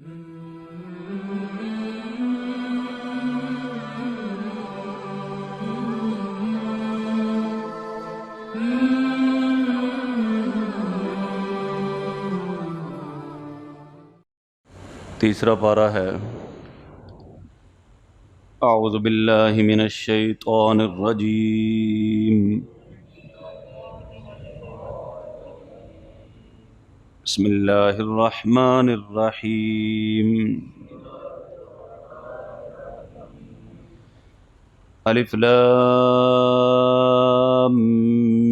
تیسرا پارہ ہے اعوذ باللہ من الشیطان الرجیم بسم اللہ الرحمن الرحیم الف لام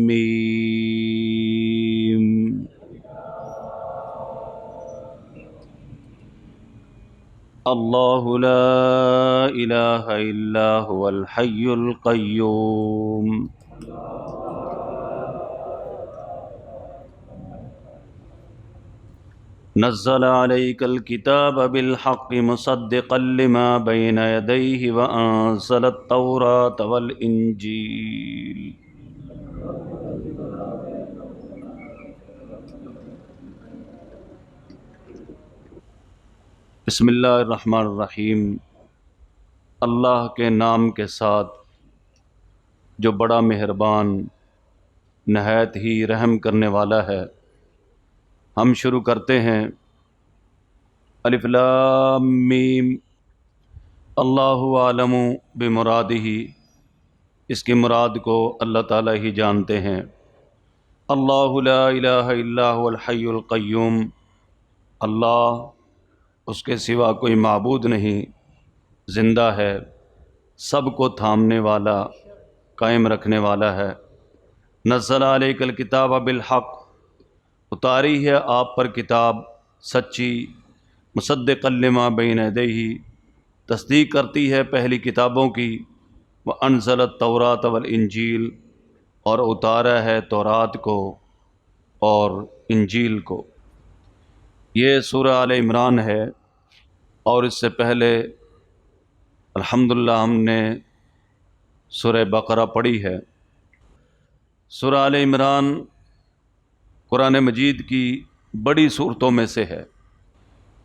میم اللہ لا الہ الا هو الحی القیوم نزل علیک الکتاب بالحق مصدقا لما بین یدیہ وانزل التوراۃ والانجیل بسم اللہ الرحمن الرحیم، اللہ کے نام کے ساتھ جو بڑا مہربان نہایت ہی رحم کرنے والا ہے۔ ہم شروع کرتے ہیں الف لام میم، اللہ عالم بمرادہ، اس کی مراد کو اللہ تعالیٰ ہی جانتے ہیں۔ اللہ لا الہ الا هو الحی القیوم، اللہ اس کے سوا کوئی معبود نہیں، زندہ ہے، سب کو تھامنے والا، قائم رکھنے والا ہے۔ نزل علیک الکتاب بالحق، اتاری ہے آپ پر کتاب سچی، مصدقا لما بین یدیہ، تصدیق کرتی ہے پہلی کتابوں کی، وانزل التوراۃ والانجیل، اور اتارا ہے تورات کو اور انجیل کو۔ یہ سورہ آل عمران ہے، اور اس سے پہلے الحمدللہ ہم نے سورہ بقرہ پڑھی ہے۔ سورہ آل عمران قرآن مجید کی بڑی صورتوں میں سے ہے۔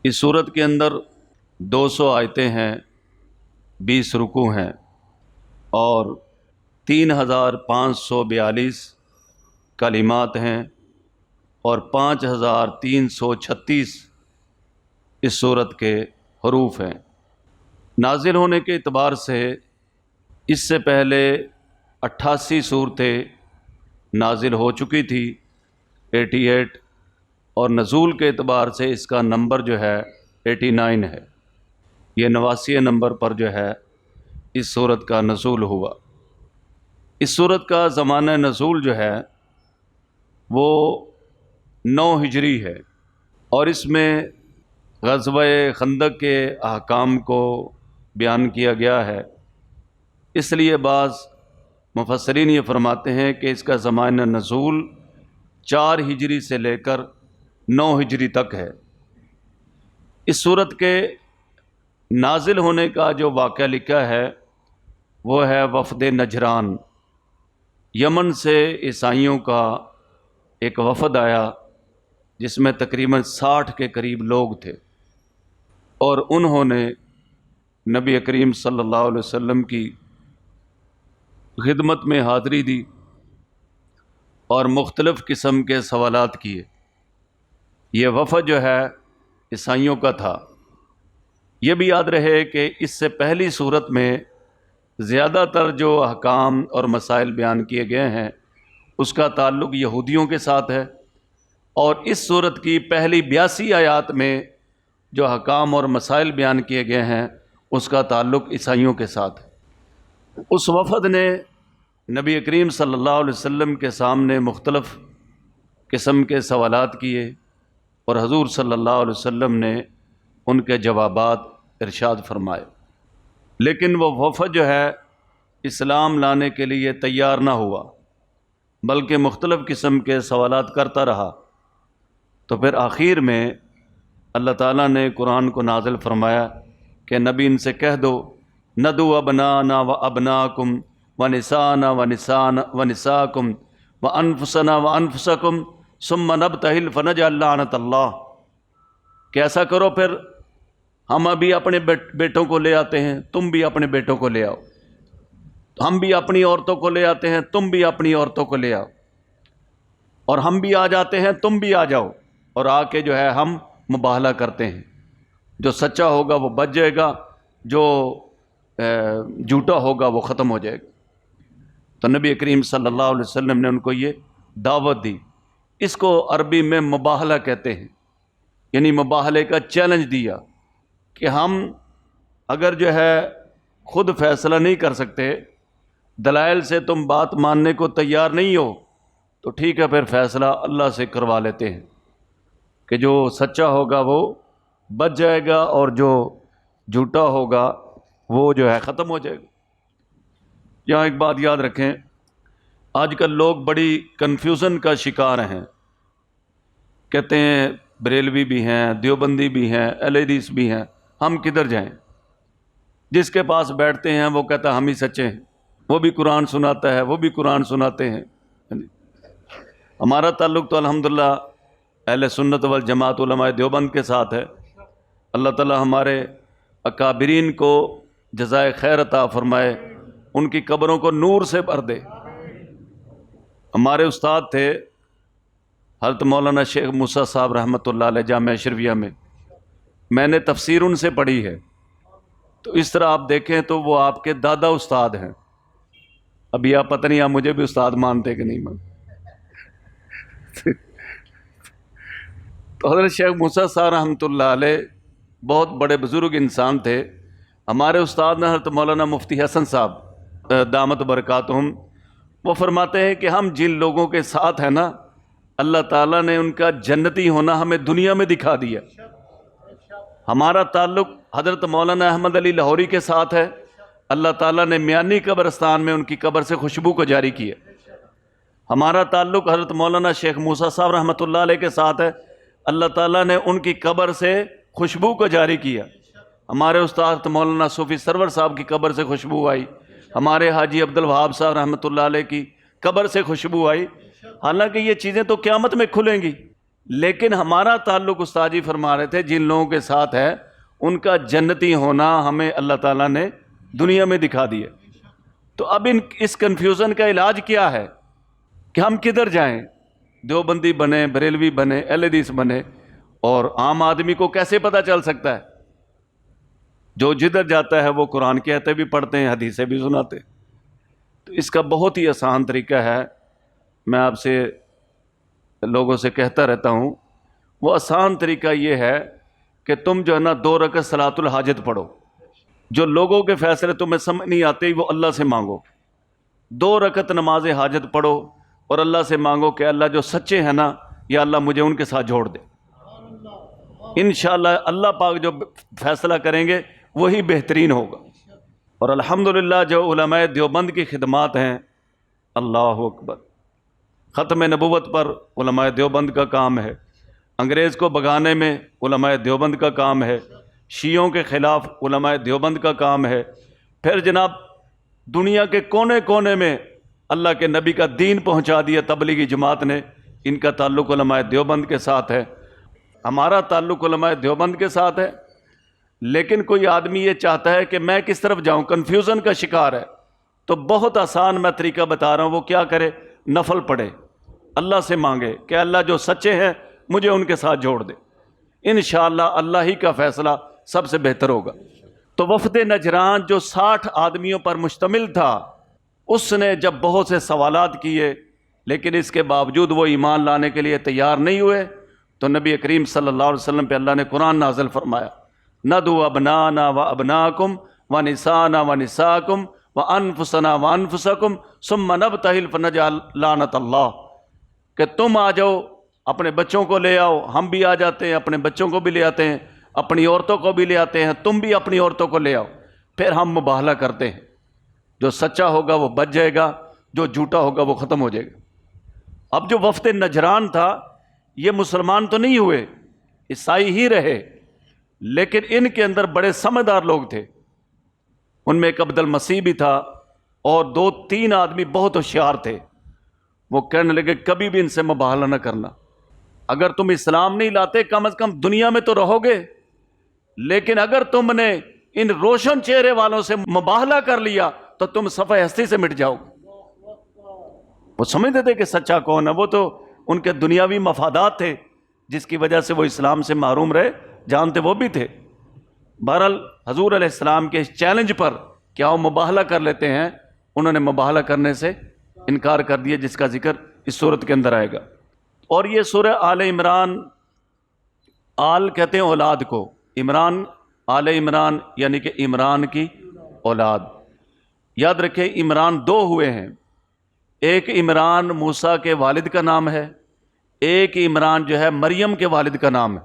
اس صورت کے اندر 200 آیتیں ہیں، 20 رکوع ہیں، اور 3542 کلمات ہیں، اور 5336 اس صورت کے حروف ہیں۔ نازل ہونے کے اعتبار سے اس سے پہلے 88 صورتیں نازل ہو چکی تھی، 88، اور نزول کے اعتبار سے اس کا نمبر جو ہے 89 ہے۔ یہ 89 نمبر پر جو ہے اس صورت کا نزول ہوا۔ اس صورت کا زمانہ نزول جو ہے وہ 9 ہجری ہے، اور اس میں غزوہ خندق کے احکام کو بیان کیا گیا ہے۔ اس لیے بعض مفسرین یہ فرماتے ہیں کہ اس کا زمانہ نزول 4 ہجری سے لے کر 9 ہجری تک ہے۔ اس صورت کے نازل ہونے کا جو واقعہ لکھا ہے وہ ہے وفد نجران، یمن سے عیسائیوں کا ایک وفد آیا جس میں تقریباً 60 کے قریب لوگ تھے، اور انہوں نے نبی کریم صلی اللہ علیہ وسلم کی خدمت میں حاضری دی اور مختلف قسم کے سوالات کیے۔ یہ وفد جو ہے عیسائیوں کا تھا۔ یہ بھی یاد رہے کہ اس سے پہلی صورت میں زیادہ تر جو احکام اور مسائل بیان کیے گئے ہیں اس کا تعلق یہودیوں کے ساتھ ہے، اور اس صورت کی پہلی 82 آیات میں جو احکام اور مسائل بیان کیے گئے ہیں اس کا تعلق عیسائیوں کے ساتھ ہے۔ اس وفد نے نبی کریم صلی اللہ علیہ وسلم کے سامنے مختلف قسم کے سوالات کیے، اور حضور صلی اللہ علیہ وسلم نے ان کے جوابات ارشاد فرمائے۔ لیکن وہ وفد جو ہے اسلام لانے کے لیے تیار نہ ہوا، بلکہ مختلف قسم کے سوالات کرتا رہا۔ تو پھر آخر میں اللہ تعالیٰ نے قرآن کو نازل فرمایا کہ نبی ان سے کہہ دو، ندعو ابنانا و ابناکم و نسانا و نساکم و انفسنا و انفسکم ثم نبتہل فنجعل لعنت اللہ، کہ ایسا کرو پھر ہم ابھی اپنے بیٹوں کو لے آتے ہیں، تم بھی اپنے بیٹوں کو لے آؤ، ہم بھی اپنی عورتوں کو لے آتے ہیں، تم بھی اپنی عورتوں کو لے آؤ، اور ہم بھی آ جاتے ہیں، تم بھی آ جاؤ، اور آ کے جو ہے ہم مباہلہ کرتے ہیں۔ جو سچا ہوگا وہ بچ جائے گا، جو جھوٹا ہوگا وہ ختم ہو جائے گا۔ تو نبی کریم صلی اللہ علیہ وسلم نے ان کو یہ دعوت دی۔ اس کو عربی میں مباہلہ کہتے ہیں، یعنی مباہلے کا چیلنج دیا کہ ہم اگر جو ہے خود فیصلہ نہیں کر سکتے، دلائل سے تم بات ماننے کو تیار نہیں ہو، تو ٹھیک ہے، پھر فیصلہ اللہ سے کروا لیتے ہیں کہ جو سچا ہوگا وہ بچ جائے گا، اور جو جھوٹا ہوگا وہ جو ہے ختم ہو جائے گا۔ یہاں ایک بات یاد رکھیں، آج کل لوگ بڑی کنفیوژن کا شکار ہیں، کہتے ہیں بریلوی بھی ہیں، دیوبندی بھی ہیں، اہل حدیث بھی ہیں، ہم کدھر جائیں؟ جس کے پاس بیٹھتے ہیں وہ کہتا ہے ہم ہی سچے ہیں، وہ بھی قرآن سناتا ہے، وہ بھی قرآن سناتے ہیں۔ ہمارا تعلق تو الحمدللہ اہل سنت والجماعت علماء دیوبند کے ساتھ ہے۔ اللہ تعالی ہمارے اکابرین کو جزائے خیر عطا فرمائے، ان کی قبروں کو نور سے بھر دے۔ ہمارے استاد تھے حضرت مولانا شیخ موسیٰ صاحب رحمۃ اللہ علیہ، جامعہ اشرفیہ میں نے تفسیر ان سے پڑھی ہے، تو اس طرح آپ دیکھیں تو وہ آپ کے دادا استاد ہیں۔ ابھی آپ پتہ نہیں آپ مجھے بھی استاد مانتے کہ نہیں مانتے۔ تو حضرت شیخ موسیٰ صاحب رحمۃ اللہ علیہ بہت بڑے بزرگ انسان تھے۔ ہمارے استاد نے حضرت مولانا مفتی حسن صاحب دامت برکاتہم، وہ فرماتے ہیں کہ ہم جن لوگوں کے ساتھ ہیں نا، اللہ تعالیٰ نے ان کا جنتی ہونا ہمیں دنیا میں دکھا دیا۔ ہمارا تعلق حضرت مولانا احمد علی لاہوری کے ساتھ ہے، اللہ تعالیٰ نے میانی قبرستان میں ان کی قبر سے خوشبو کو جاری کیا۔ ہمارا تعلق حضرت مولانا شیخ موسیٰ صاحب رحمۃ اللہ علیہ کے ساتھ ہے، اللہ تعالیٰ نے ان کی قبر سے خوشبو کو جاری کیا۔ ہمارے استاد مولانا صوفی سرور صاحب کی قبر سے خوشبو آئی، ہمارے حاجی عبد الوہاب صاحب رحمۃ اللہ علیہ کی قبر سے خوشبو آئی۔ حالانکہ یہ چیزیں تو قیامت میں کھلیں گی، لیکن ہمارا تعلق استاد جی فرما رہے تھے جن لوگوں کے ساتھ ہے ان کا جنتی ہونا ہمیں اللہ تعالیٰ نے دنیا میں دکھا دیا۔ تو اب اس کنفیوژن کا علاج کیا ہے کہ ہم کدھر جائیں؟ دیوبندی بنے، بریلوی بنے، اہل حدیث بنے، اور عام آدمی کو کیسے پتہ چل سکتا ہے؟ جو جدھر جاتا ہے وہ قرآن کی آیتیں بھی پڑھتے ہیں، حدیثیں بھی سناتے ہیں۔ تو اس کا بہت ہی آسان طریقہ ہے، میں آپ سے لوگوں سے کہتا رہتا ہوں، وہ آسان طریقہ یہ ہے کہ تم جو ہے نا 2 رکعت صلاۃ الحاجت پڑھو۔ جو لوگوں کے فیصلے تمہیں سمجھ نہیں آتے وہ اللہ سے مانگو۔ 2 رکعت نماز حاجت پڑھو اور اللہ سے مانگو کہ اللہ جو سچے ہیں نا، یا اللہ مجھے ان کے ساتھ جوڑ دے۔ انشاءاللہ اللہ پاک جو فیصلہ کریں گے وہی بہترین ہوگا۔ اور الحمدللہ جو علماء دیوبند کی خدمات ہیں، اللہ اکبر، ختم نبوت پر علماء دیوبند کا کام ہے، انگریز کو بھگانے میں علماء دیوبند کا کام ہے، شیعوں کے خلاف علماء دیوبند کا کام ہے، پھر جناب دنیا کے کونے کونے میں اللہ کے نبی کا دین پہنچا دیا تبلیغی جماعت نے۔ ان کا تعلق علماء دیوبند کے ساتھ ہے، ہمارا تعلق علماء دیوبند کے ساتھ ہے۔ لیکن کوئی آدمی یہ چاہتا ہے کہ میں کس طرف جاؤں، کنفیوژن کا شکار ہے، تو بہت آسان میں طریقہ بتا رہا ہوں، وہ کیا کرے؟ نفل پڑھے، اللہ سے مانگے کہ اللہ جو سچے ہیں مجھے ان کے ساتھ جوڑ دے۔ انشاءاللہ اللہ ہی کا فیصلہ سب سے بہتر ہوگا۔ تو وفد نجران جو 60 آدمیوں پر مشتمل تھا، اس نے جب بہت سے سوالات کیے لیکن اس کے باوجود وہ ایمان لانے کے لیے تیار نہیں ہوئے، تو نبی کریم صلی اللہ علیہ وسلم پہ اللہ نے قرآن نازل فرمایا، نَدْعُ أَبْنَاءَنَا وَأَبْنَاءَكُمْ وَنِسَاءَنَا وَنِسَاءَكُمْ وَأَنفُسَنَا وَأَنفُسَكُمْ ثُمَّ نَبْتَهِلْ فَنَجْعَلْ لَعْنَتَ اللَّهِ، کہ تم آ جاؤ، اپنے بچوں کو لے آؤ، ہم بھی آ جاتے ہیں، اپنے بچوں کو بھی لے آتے ہیں، اپنی عورتوں کو بھی لے آتے ہیں، تم بھی اپنی عورتوں کو لے آؤ، پھر ہم مباہلہ کرتے ہیں، جو سچا ہوگا وہ بچ جائے گا، جو جھوٹا ہوگا وہ ختم ہو جائے گا۔ اب جو وفد نجران تھا یہ مسلمان تو نہیں ہوئے، عیسائی ہی رہے، لیکن ان کے اندر بڑے سمجھدار لوگ تھے۔ ان میں ایک عبد المسیح بھی تھا اور 2-3 آدمی بہت ہوشیار تھے۔ وہ کہنے لگے کبھی بھی ان سے مباہلہ نہ کرنا، اگر تم اسلام نہیں لاتے کم از کم دنیا میں تو رہو گے، لیکن اگر تم نے ان روشن چہرے والوں سے مباہلہ کر لیا تو تم صفحہ ہستی سے مٹ جاؤ۔ وہ سمجھتے تھے کہ سچا کون ہے، وہ تو ان کے دنیاوی مفادات تھے جس کی وجہ سے وہ اسلام سے محروم رہے، جانتے وہ بھی تھے۔ بہرحال حضور علیہ السلام کے اس چیلنج پر کیا وہ مباہلہ کر لیتے ہیں، انہوں نے مباہلہ کرنے سے انکار کر دیا، جس کا ذکر اس صورت کے اندر آئے گا۔ اور یہ سورہ آل عمران، آل کہتے ہیں اولاد کو، عمران، آل عمران یعنی کہ عمران کی اولاد۔ یاد رکھیں عمران دو ہوئے ہیں، ایک عمران موسیٰ کے والد کا نام ہے، ایک عمران جو ہے مریم کے والد کا نام ہے،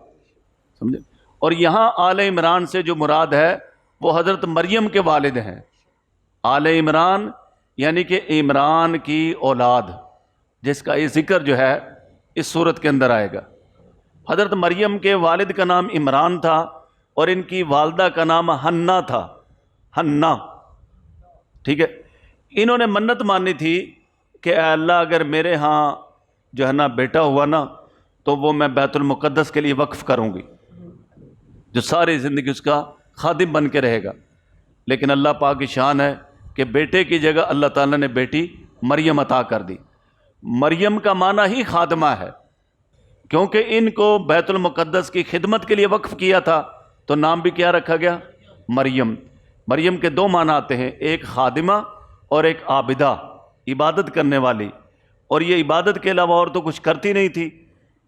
سمجھے؟ اور یہاں آل عمران سے جو مراد ہے وہ حضرت مریم کے والد ہیں۔ آل عمران یعنی کہ عمران کی اولاد، جس کا یہ ذکر جو ہے اس صورت کے اندر آئے گا۔ حضرت مریم کے والد کا نام عمران تھا اور ان کی والدہ کا نام حنا تھا، حنا، ٹھیک ہے۔ انہوں نے منت مانی تھی کہ اے اللہ اگر میرے ہاں جو ہے نا بیٹا ہوا نا تو وہ میں بیت المقدس کے لیے وقف کروں گی، جو ساری زندگی اس کا خادم بن کے رہے گا۔ لیکن اللہ پاک کی شان ہے کہ بیٹے کی جگہ اللہ تعالیٰ نے بیٹی مریم عطا کر دی۔ مریم کا معنی ہی خادمہ ہے، کیونکہ ان کو بیت المقدس کی خدمت کے لیے وقف کیا تھا، تو نام بھی کیا رکھا گیا؟ مریم۔ مریم کے دو معنی آتے ہیں، ایک خادمہ اور ایک عابدہ، عبادت کرنے والی، اور یہ عبادت کے علاوہ اور تو کچھ کرتی نہیں تھی،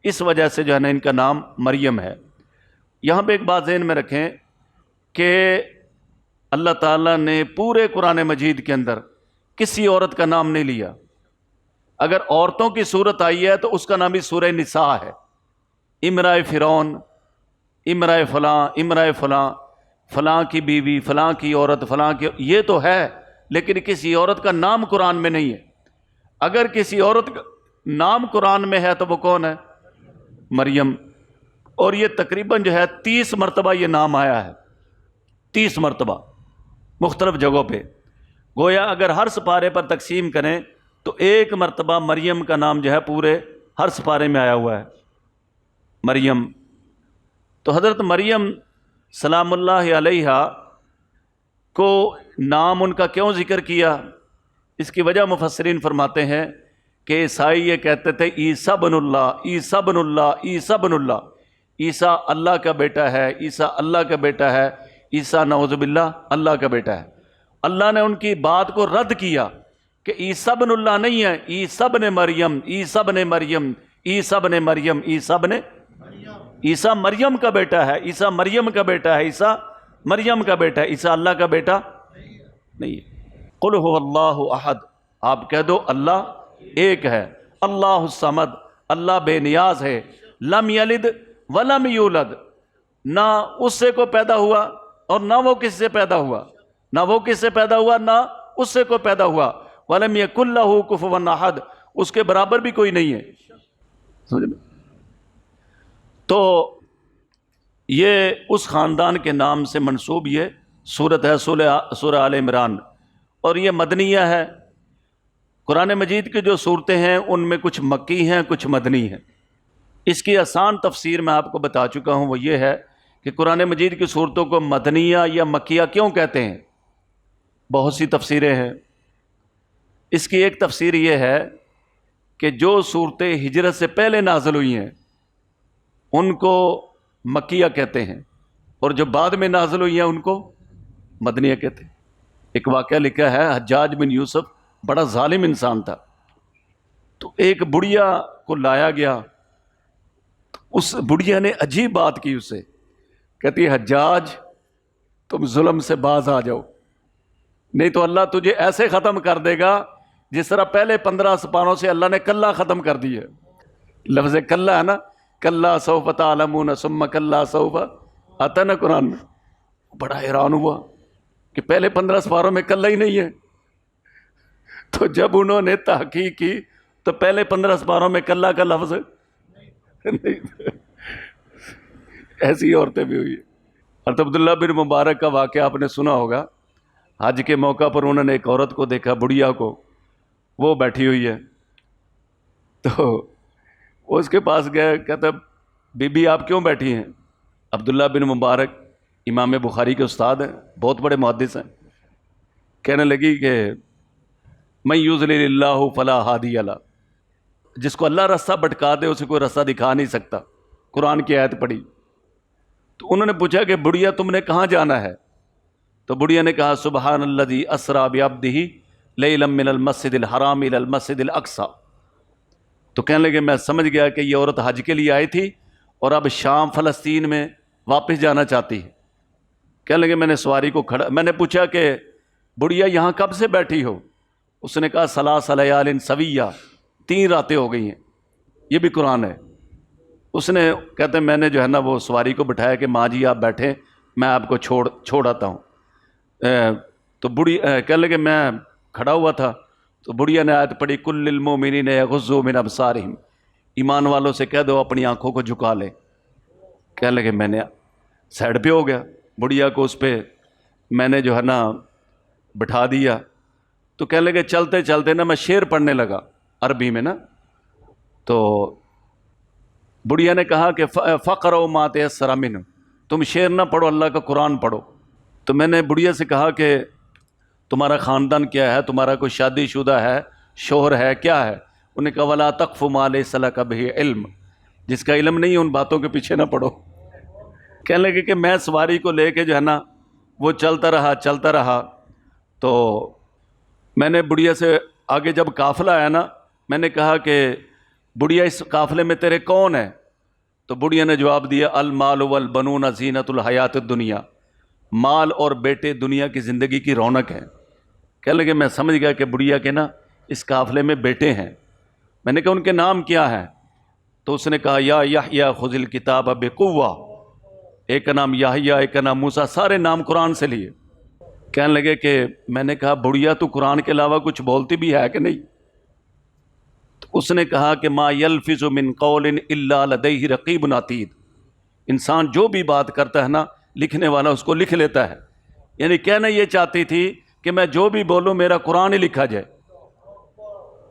اس وجہ سے جو ہے نا ان کا نام مریم ہے۔ یہاں پہ ایک بات ذہن میں رکھیں کہ اللہ تعالیٰ نے پورے قرآن مجید کے اندر کسی عورت کا نام نہیں لیا۔ اگر عورتوں کی صورت آئی ہے تو اس کا نام بھی سورہ نساء ہے، امرأہ فرعون، امرأہ فلاں، امرأہ فلاں، فلاں کی بیوی، فلاں کی عورت، فلاں کی، یہ تو ہے، لیکن کسی عورت کا نام قرآن میں نہیں ہے۔ اگر کسی عورت کا نام قرآن میں ہے تو وہ کون ہے؟ مریم۔ اور یہ تقریباً جو ہے 30 مرتبہ یہ نام آیا ہے، 30 مرتبہ مختلف جگہوں پہ۔ گویا اگر ہر سپارے پر تقسیم کریں تو ایک مرتبہ مریم کا نام جو ہے پورے ہر سپارے میں آیا ہوا ہے، مریم۔ تو حضرت مریم سلام اللہ علیہا کو نام ان کا کیوں ذکر کیا؟ اس کی وجہ مفسرین فرماتے ہیں کہ عیسائی یہ کہتے تھے عیسیٰ بن اللہ، عیسیٰ بن اللہ، عیسیٰ بن اللہ، عیسیٰ اللہ کا بیٹا ہے، عیسیٰ اللہ کا بیٹا ہے، عیسیٰ نعوذ باللہ اللہ کا بیٹا ہے۔ اللہ نے ان کی بات کو رد کیا کہ عیسیٰ بن اللہ نہیں ہے، عیسیٰ بن مریم، عیسیٰ بن مریم، عیسیٰ بن مریم، عیسیٰ بن، عیسیٰ مریم کا بیٹا ہے، عیسیٰ مریم کا بیٹا ہے، عیسیٰ مریم کا بیٹا ہے، عیسیٰ اللہ کا بیٹا نہیں ہے۔ قل هو اللہ احد، آپ کہہ دو اللہ ایک ہے، اللہ الصمد، اللہ بے نیاز ہے، لم یلد ولم یولد، نہ اس سے کوئی پیدا ہوا اور نہ وہ کس سے پیدا ہوا، نہ وہ کس سے پیدا ہوا نہ اس سے کوئی پیدا ہوا، ولم یکن لہ کفوا احد، اس کے برابر بھی کوئی نہیں ہے۔ سمجھ میں؟ تو یہ اس خاندان کے نام سے منسوب یہ سورت ہے، سورہ آل عمران، اور یہ مدنیہ ہے۔ قرآن مجید کی جو صورتیں ہیں ان میں کچھ مکی ہیں، کچھ مدنی ہیں۔ اس کی آسان تفسیر میں آپ کو بتا چکا ہوں، وہ یہ ہے کہ قرآن مجید کی صورتوں کو مدنیہ یا مکیہ کیوں کہتے ہیں؟ بہت سی تفسیریں ہیں۔ اس کی ایک تفسیر یہ ہے کہ جو صورتیں ہجرت سے پہلے نازل ہوئی ہیں ان کو مکیہ کہتے ہیں، اور جو بعد میں نازل ہوئی ہیں ان کو مدنیہ کہتے ہیں۔ ایک واقعہ لکھا ہے، حجاج بن یوسف بڑا ظالم انسان تھا، تو ایک بڑھیا کو لایا گیا، اس بڑھیا نے عجیب بات کی اسے، کہتی حجاج تم ظلم سے باز آ جاؤ، نہیں تو اللہ تجھے ایسے ختم کر دے گا جس طرح پہلے 15 سپاروں سے اللہ نے کلّا ختم کر دی ہے۔ لفظ کلّا ہے نا، کلّا سوف تعلمون ثم کلّا سوف، آتا نا قرآن میں۔ بڑا حیران ہوا کہ پہلے 15 سپاروں میں کلّا ہی نہیں ہے، تو جب انہوں نے تحقیق کی تو پہلے 15 سپاروں میں کلّا کا لفظ نہیں۔ ایسی عورتیں بھی ہوئی ہیں۔ حضرت عبداللہ بن مبارک کا واقعہ آپ نے سنا ہوگا، حج کے موقع پر انہوں نے ایک عورت کو دیکھا، بڑھیا کو، وہ بیٹھی ہوئی ہے، تو وہ اس کے پاس گئے، کہتا بی بی آپ کیوں بیٹھی ہیں؟ عبداللہ بن مبارک امام بخاری کے استاد ہیں، بہت بڑے محدث ہیں، کہنے لگی کہ من یضلل اللہ فلا ہادی لہ، جس کو اللہ راستہ بھٹکا دے اسے کوئی راستہ دکھا نہیں سکتا۔ قرآن کی آیت پڑھی تو انہوں نے پوچھا کہ بڑھیا تم نے کہاں جانا ہے؟ تو بڑھیا نے کہا سبحان الذی اسریٰ بعبدہ لیلا من المسجد الحرام الی المسجد الاقصی۔ تو کہنے لگے میں سمجھ گیا کہ یہ عورت حج کے لیے آئی تھی اور اب شام فلسطین میں واپس جانا چاہتی ہے۔ کہنے لگے میں نے سواری کو کھڑا، میں نے پوچھا کہ بڑھیا یہاں کب سے بیٹھی ہو؟ اس نے کہا ثلاث لیال سویہ، 3 راتیں ہو گئی ہیں۔ یہ بھی قرآن ہے۔ اس نے کہتے ہیں میں نے جو ہے نا وہ سواری کو بٹھایا کہ ماں جی آپ بیٹھیں، میں آپ کو چھوڑ آتا ہوں۔ تو کہنے لگے میں کھڑا ہوا تھا تو بڑھیا نے آیت پڑھی کل للمؤمنین یغضوا من ابصارہم، ایمان والوں سے کہہ دو اپنی آنکھوں کو جھکا لیں۔ کہنے لگے میں نے سائڈ پہ ہو گیا، بڑھیا کو اس پہ میں نے جو ہے نا بٹھا دیا۔ تو کہنے لگے چلتے چلتے نا میں شعر پڑھنے لگا عربی میں نا، تو بڑھیا نے کہا کہ فقرؤ ما تیسر منہ، تم شعر نہ پڑھو، اللہ کا قرآن پڑھو۔ تو میں نے بڑھیا سے کہا کہ تمہارا خاندان کیا ہے، تمہارا کوئی شادی شدہ ہے، شوہر ہے، کیا ہے؟ انہوں نے کہا ولا تقف ما لیس لک بہ علم، جس کا علم نہیں ہے ان باتوں کے پیچھے نہ پڑھو۔ کہنے لگے کہ میں سواری کو لے کے جو ہے نا وہ چلتا رہا۔ تو میں نے بڑھیا سے آگے جب قافلہ آیا نا، میں نے کہا کہ بڑھیا اس قافلے میں تیرے کون ہیں؟ تو بڑھیا نے جواب دیا المال والبنون زینت الحیات الدنیا، مال اور بیٹے دنیا کی زندگی کی رونق ہیں۔ کہنے لگے میں سمجھ گیا کہ بڑھیا کے نا اس قافلے میں بیٹے ہیں۔ میں نے کہا ان کے نام کیا ہیں؟ تو اس نے کہا یا یحییٰ خذ الکتاب بقوہ، ایک کا نام یحییٰ، ایک کا نام موسیٰ، سارے نام قرآن سے لیے۔ کہنے لگے کہ میں نے کہا بڑھیا تو قرآن کے علاوہ کچھ بولتی بھی ہے کہ نہیں؟ تو اس نے کہا کہ ما یلفظ من قول الا لدیہ رقیب عتید، انسان جو بھی بات کرتا ہے نا لکھنے والا اس کو لکھ لیتا ہے۔ یعنی کہنا یہ چاہتی تھی کہ میں جو بھی بولوں میرا قرآن ہی لکھا جائے۔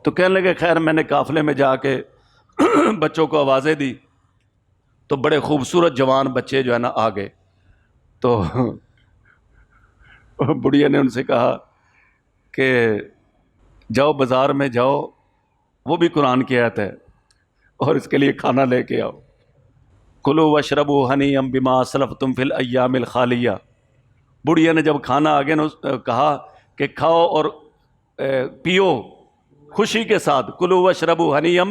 تو کہنے لگے خیر میں نے قافلے میں جا کے بچوں کو آوازیں دی تو بڑے خوبصورت جوان بچے جو ہے نا آ گئے۔ تو بڑھیا نے ان سے کہا کہ جاؤ بازار میں جاؤ، وہ بھی قرآن کی آیت ہے، اور اس کے لیے کھانا لے کے آؤ۔ کلوا واشربوا ہنیئا بما اسلفتم فی الایام الخالیہ۔ بڑھیا نے جب کھانا آگے کہا کہ کھاؤ اور پیو خوشی کے ساتھ، کلوا واشربوا ہنیئا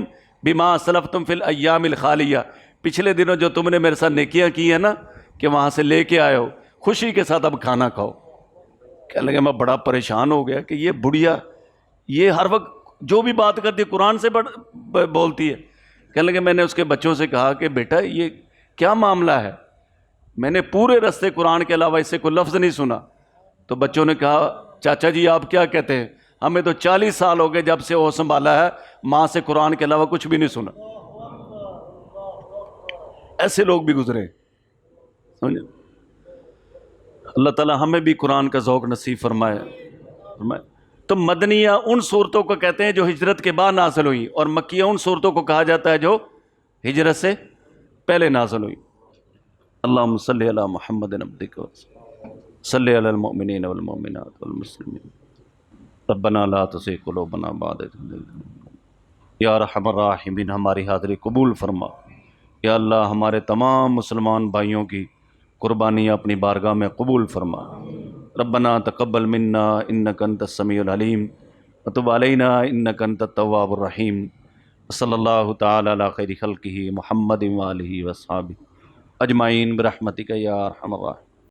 بما اسلفتم فی الایام الخالیہ، پچھلے دنوں جو تم نے میرے ساتھ نیکیاں کی ہیں نا کہ وہاں سے لے کے آئے ہو، خوشی کے ساتھ اب کھانا کھاؤ۔ کہنے لگے میں بڑا پریشان ہو گیا کہ یہ بڑھیا یہ ہر وقت جو بھی بات کرتی ہے قرآن سے بولتی ہے۔ کہنے لگے میں نے اس کے بچوں سے کہا کہ بیٹا یہ کیا معاملہ ہے؟ میں نے پورے رستے قرآن کے علاوہ اس سے کوئی لفظ نہیں سنا۔ تو بچوں نے کہا چاچا جی آپ کیا کہتے ہیں، ہمیں تو 40 سال ہو گئے جب سے وہ سنبھالا ہے، ماں سے قرآن کے علاوہ کچھ بھی نہیں سنا۔ ایسے لوگ بھی گزرے، سمجھے؟ اللہ تعالی ہمیں بھی قرآن کا ذوق نصیب فرمائے۔ تو مدنیہ ان صورتوں کو کہتے ہیں جو ہجرت کے بعد نازل ہوئی، اور مکیہ ان صورتوں کو کہا جاتا ہے جو ہجرت سے پہلے نازل ہوئی۔ اللہم صلی علی محمد عبدک صلی علی المؤمنین والمؤمنات والمسلمین ربنا لا تزغ قلوبنا بعد اذ ہدیتنا۔ یا ارحم الراحمین ہماری حاضری قبول فرما۔ یا اللہ ہمارے تمام مسلمان بھائیوں کی قربانیاں اپنی بارگاہ میں قبول فرما۔ ربنا تقبل منا انک انت السمیع العلیم وتب علینا انک انت التواب الرحیم۔ صلی اللہ تعالی علی خیر خلقہ محمد وآلہ وصحبہ اجمعین برحمتک یا ارحم الراحمین۔